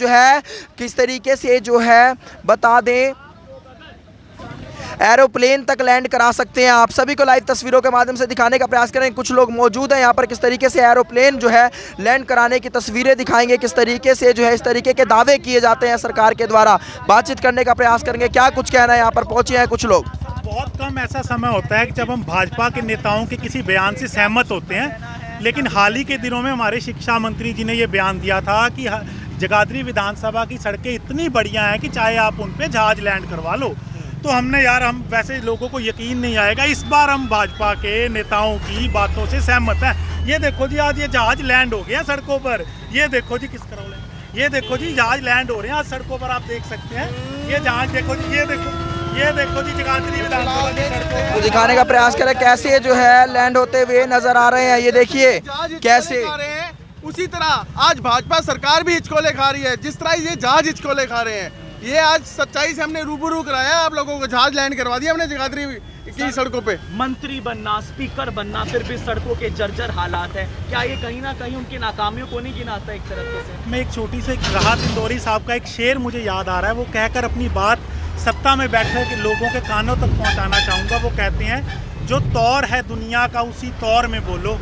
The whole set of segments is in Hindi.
जो है किस तरीके से जो है बता दें एरोप्लेन तक लैंड करा सकते हैं। आप सभी को लाइव तस्वीरों के माध्यम से दिखाने का प्रयास करें। कुछ लोग मौजूद हैं यहाँ पर, किस तरीके से एरोप्लेन जो है लैंड कराने की तस्वीरें दिखाएंगे, किस तरीके से जो है इस तरीके के दावे किए जाते हैं सरकार के द्वारा। बातचीत करने का प्रयास करेंगे, क्या कुछ कहना है, यहाँ पर पहुँचे हैं कुछ लोग। बहुत कम ऐसा समय होता है कि जब हम भाजपा के नेताओं के किसी बयान से सहमत होते हैं, लेकिन हाल ही के दिनों में हमारे शिक्षा मंत्री जी ने ये बयान दिया था कि जगाधरी विधानसभा की सड़कें इतनी बढ़िया हैं कि चाहे आप उन पे जहाज लैंड करवा लो। तो हमने यार, हम वैसे लोगों को यकीन नहीं आएगा, इस बार हम भाजपा के नेताओं की बातों से सहमत हैं। ये देखो जी, आज ये जहाज लैंड हो गया सड़कों पर। ये देखो जी, किस करोल है, ये देखो जी, जहाज लैंड हो रहे हैं आज सड़कों पर, आप देख सकते हैं। ये जहाज देखो जी, ये देखो जी, जगाधरी विधानसभा की सड़कों तो दिखाने का प्रयास करें कैसे जो है लैंड होते हुए नजर आ रहे हैं। ये देखिए कैसे, उसी तरह आज भाजपा सरकार भी हिचकोले खा रही है, जिस तरह ये जहाज हिचकोले खा रहे हैं। ये आज सच्चाई से हमने रूबरू कराया, आप लोगों को जहाज लैंड करवा दिया हमने जगाधरी की सड़कों पे। मंत्री बनना, स्पीकर बनना, फिर भी सड़कों के जर्जर हालात है। क्या ये कहीं ना कहीं उनकी नाकामियों को नहीं गिनाता एक तरीके से? मैं एक छोटी सी राहत इंदौरी साहब का एक शेर मुझे याद आ रहा है, वो कहकर अपनी बात सत्ता में बैठे के लोगों के कानों तक पहुंचाना चाहूँगा। वो कहते हैं, जो तौर है दुनिया का उसी तौर में बोलो,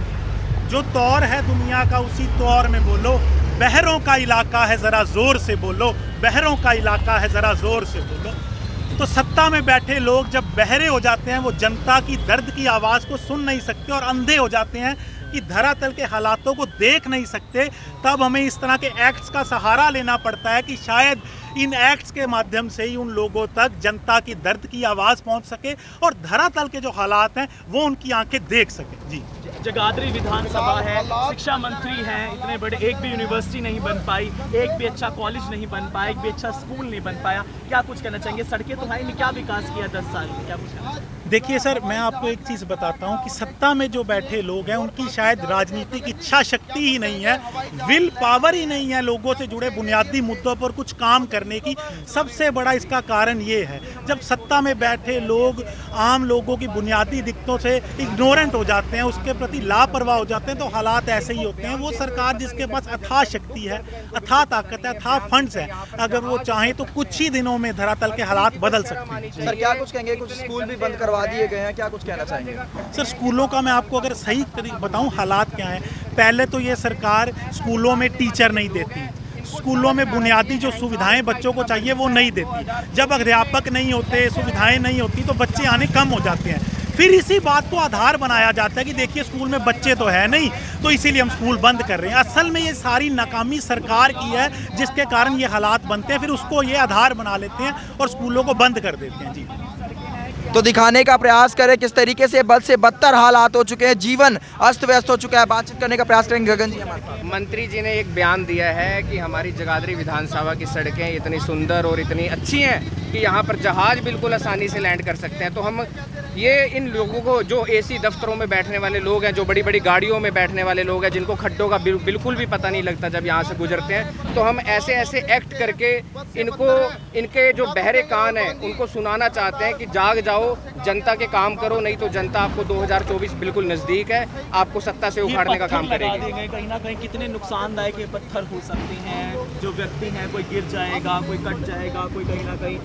जो तौर है दुनिया का उसी तौर में बोलो, बहरों का इलाका है ज़रा ज़ोर से बोलो, बहरों का इलाका है ज़रा ज़ोर से बोलो। तो सत्ता में बैठे लोग जब बहरे हो जाते हैं, वो जनता की दर्द की आवाज़ को सुन नहीं सकते और अंधे हो जाते हैं कि धरातल के हालातों को देख नहीं सकते, तब हमें इस तरह के एक्ट्स का सहारा लेना पड़ता है कि शायद इन एक्ट्स के माध्यम से ही उन लोगों तक जनता की दर्द की आवाज़ पहुंच सके और धरातल के जो हालात हैं वो उनकी आंखें देख सके। जी, जगाधरी विधानसभा है, शिक्षा मंत्री हैं, इतने बड़े, एक भी यूनिवर्सिटी नहीं बन पाई, एक भी अच्छा कॉलेज नहीं बन पाया, एक भी अच्छा स्कूल नहीं बन पाया। क्या कुछ कहना चाहेंगे? सड़कें तो हैं नहीं, क्या विकास किया 10 साल में, क्या कुछ कहना चाहेंगे? देखिए सर, मैं आपको एक चीज़ बताता हूँ कि सत्ता में जो बैठे लोग हैं उनकी शायद राजनीतिक इच्छा शक्ति ही नहीं है, विल पावर ही नहीं है लोगों से जुड़े बुनियादी मुद्दों पर कुछ काम करने की। सबसे बड़ा इसका कारण ये है, जब सत्ता में बैठे लोग आम लोगों की बुनियादी दिक्कतों से इग्नोरेंट हो जाते हैं, उसके प्रति लापरवाह हो जाते हैं, तो हालात ऐसे ही होते हैं। वो सरकार जिसके पास अथाह शक्ति है, अथाह ताकत है, अथाह फंड्स है, अगर वो चाहे तो कुछ ही दिनों में धरातल के हालात बदल सकते हैं। सर क्या कुछ कहेंगे? कुछ स्कूल भी बंद करवा दिए गए हैं, क्या कुछ कहना चाहेंगे? सर स्कूलों का मैं आपको अगर सही बताऊं हालात क्या हैं, पहले तो ये सरकार स्कूलों में टीचर नहीं देती, स्कूलों में बुनियादी जो सुविधाएं बच्चों को चाहिए वो नहीं देती। जब अध्यापक नहीं होते, सुविधाएं नहीं होती, तो बच्चे आने कम हो जाते हैं। फिर इसी बात को आधार बनाया जाता है कि देखिए स्कूल में बच्चे तो है नहीं, तो इसीलिए हम स्कूल बंद कर रहे हैं। असल में ये सारी नाकामी सरकार की है, जिसके कारण ये हालात बनते हैं। फिर उसको ये आधार बना लेते हैं और स्कूलों को बंद कर देते हैं। जी, तो दिखाने का प्रयास करें किस तरीके से बद से बदतर हालात हो चुके हैं, जीवन अस्त व्यस्त हो चुका है। बातचीत करने का प्रयास करेंगे गगन जी हमारे साथ। मंत्री जी ने एक बयान दिया है कि हमारी जगाधरी विधानसभा की सड़कें इतनी सुंदर और इतनी अच्छी हैं कि यहाँ पर जहाज बिल्कुल आसानी से लैंड कर सकते हैं। तो हम ये इन लोगों को, जो एसी दफ्तरों में बैठने वाले लोग हैं, जो बड़ी बड़ी गाड़ियों में बैठने वाले लोग हैं, जिनको खड्डों का बिल्कुल भी पता नहीं लगता जब यहाँ से गुजरते हैं, तो हम ऐसे ऐसे एक्ट करके इनको, इनके जो बहरे कान हैं उनको सुनाना चाहते हैं कि जाग जाओ, जनता के काम करो, नहीं तो जनता आपको 2024 बिल्कुल नज़दीक है, आपको सत्ता से उखाड़ने का काम करेगी। कहीं ना कहीं कितने नुकसानदायक ये पत्थर हो सकते हैं, जो व्यक्ति हैं, कोई गिर जाएगा, कोई कट जाएगा, कोई कहीं ना कहीं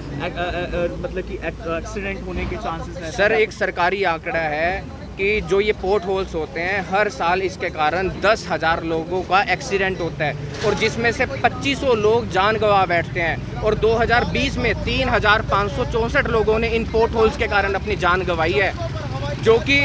मतलब कि एक्सीडेंट होने के चांसेस हैं। सर एक सरकारी आंकड़ा है कि जो ये पोर्ट होल्स होते हैं, हर साल इसके कारण 10,000 लोगों का एक्सीडेंट होता है और जिसमें से 2500 लोग जान गंवा बैठते हैं। और 2020 में 3,564 लोगों ने इन पोर्ट होल्स के कारण अपनी जान गंवाई है, जो कि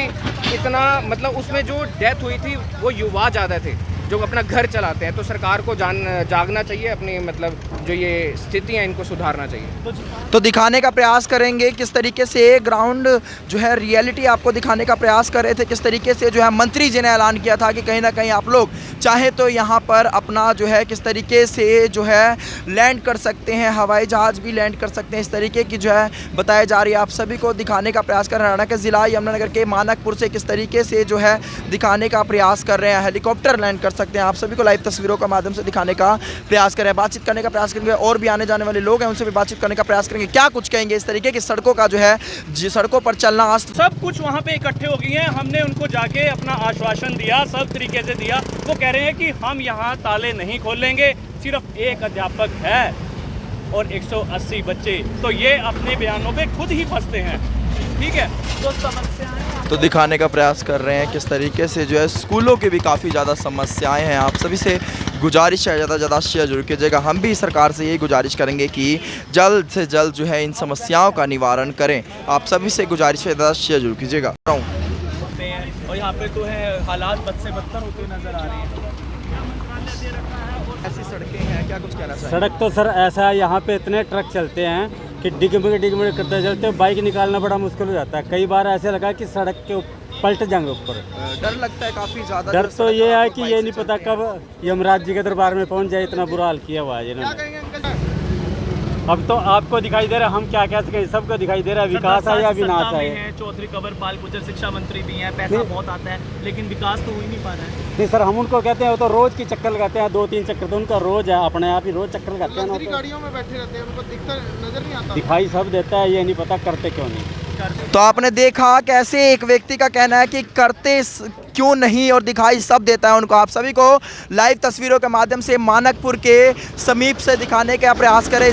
इतना, मतलब उसमें जो डेथ हुई थी वो युवा ज़्यादा थे जो अपना घर चलाते हैं। तो सरकार को जागना चाहिए, अपनी मतलब जो ये स्थिति है इनको सुधारना चाहिए। तो दिखाने का प्रयास करेंगे किस तरीके से ग्राउंड जो है रियलिटी आपको दिखाने का प्रयास कर रहे थे, किस तरीके से जो है मंत्री जी ने ऐलान किया था कि कहीं ना कहीं आप लोग चाहे तो यहाँ पर अपना जो है किस तरीके से जो है लैंड कर सकते हैं, हवाई जहाज़ भी लैंड कर सकते हैं, इस तरीके की जो है बताई जा रही है। आप सभी को दिखाने का प्रयास कर रहे हैं हरियाणा के ज़िला यमुनानगर के मानकपुर से किस तरीके से जो है दिखाने का प्रयास कर रहे हैं, हेलीकॉप्टर लैंड कर सकते हैं। आप सभी को लाइव तस्वीरों के माध्यम से दिखाने का प्रयास कर रहे हैं। बातचीत करने का प्रयास करेंगे, और भी आने जाने वाले लोग हैं उनसे भी बातचीत करने का प्रयास करेंगे, क्या कुछ कहेंगे इस तरीके की सड़कों का जो है सड़कों पर चलना आज। सब कुछ वहाँ पे इकट्ठे हो गई हैं। हमने उनको जाके अपना आश्वासन दिया, सब तरीके से दिया। वो कह रहे हैं कि हम यहाँ ताले नहीं खोलेंगे, सिर्फ एक अध्यापक है और 180 बच्चे, तो ये अपने बयानों पे खुद ही फंसते हैं। ठीक है, तो समस्याएं तो दिखाने का प्रयास कर रहे हैं किस तरीके से जो है स्कूलों की भी काफ़ी ज़्यादा समस्याएं हैं। आप सभी से गुजारिश है ज़्यादा से ज़्यादा शेयर जरूर कीजिएगा। हम भी सरकार से यही गुजारिश करेंगे कि जल्द से जल्द जो है इन समस्याओं का निवारण करें। आप सभी से गुजारिश है ज़्यादा शेयर जरूर कीजिएगा। होते हैं और यहाँ पे तो है हालात बद से बदतर होते नजर आ रहे हैं। ऐसी सड़कें हैं, क्या कुछ कहना चाहिए? सड़क तो सर ऐसा है, यहाँ पे इतने ट्रक चलते हैं कि डिगमिग करते चलते बाइक निकालना बड़ा मुश्किल हो जाता है। कई बार ऐसे लगा कि सड़क के पलट जाएंगे ऊपर। डर लगता है काफ़ी ज़्यादा। डर तो ये है कि ये नहीं पता कब यमराज जी के दरबार में पहुँच जाए, इतना बुरा हाल किया हुआ है इन्होंने। अब तो आपको दिखाई दे रहा है, हम क्या कह सकें, सबको दिखाई दे रहा है विकास है या विनाश है। चौधरी कंवरपाल गुर्जर शिक्षा मंत्री भी हैं, पैसा बहुत आता है लेकिन विकास तो हो ही नहीं पा रहा है। नहीं सर, हम उनको कहते हैं वो तो रोज की चक्कर लगाते हैं, 2-3 चक्कर तो उनका रोज है, अपने आप ही रोज चक्कर लगाते हैं ना। गाड़ियों में बैठे रहते हैं, उनको दिखता नजर नहीं आता। दिखाई सब देता है, ये नहीं पता करते क्यों नहीं। तो आपने देखा कैसे एक व्यक्ति का कहना है कि करते क्यों नहीं और दिखाई सब देता है उनको। आप सभी को लाइव तस्वीरों के माध्यम से मानकपुर के समीप से दिखाने का प्रयास करें।